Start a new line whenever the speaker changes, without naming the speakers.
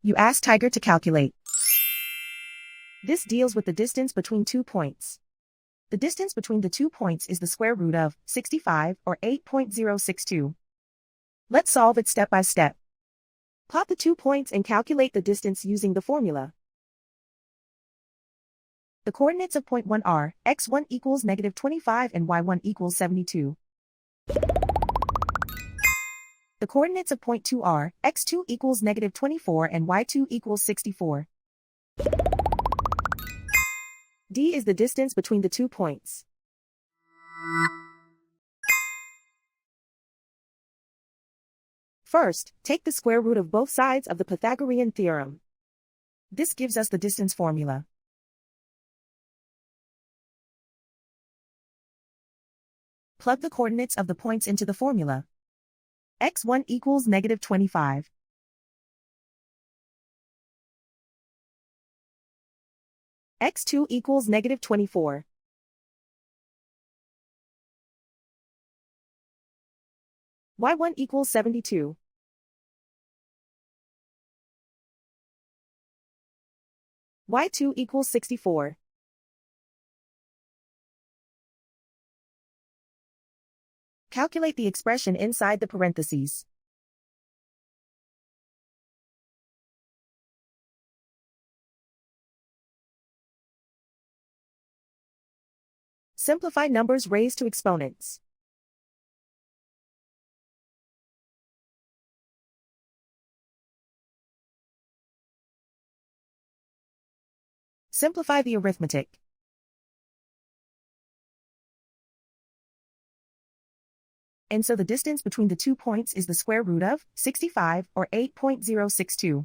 You ask Tiger to calculate. This deals with the distance between 2 points. The distance between the 2 points is the square root of 65, or 8.062. Let's solve it step by step. Plot the 2 points and calculate the distance using the formula. The coordinates of point 1 are x1 equals -25 and y1 equals 72. The coordinates of point 2 are x2 equals -24 and y2 equals 64. D is the distance between the 2 points. First, take the square root of both sides of the Pythagorean theorem. This gives us the distance formula. Plug the coordinates of the points into the formula. x1 equals -25. x2 equals -24. y1 equals 72. y2 equals 64. Calculate the expression inside the parentheses. Simplify numbers raised to exponents. Simplify the arithmetic. And so the distance between the 2 points is the square root of 65, or 8.062.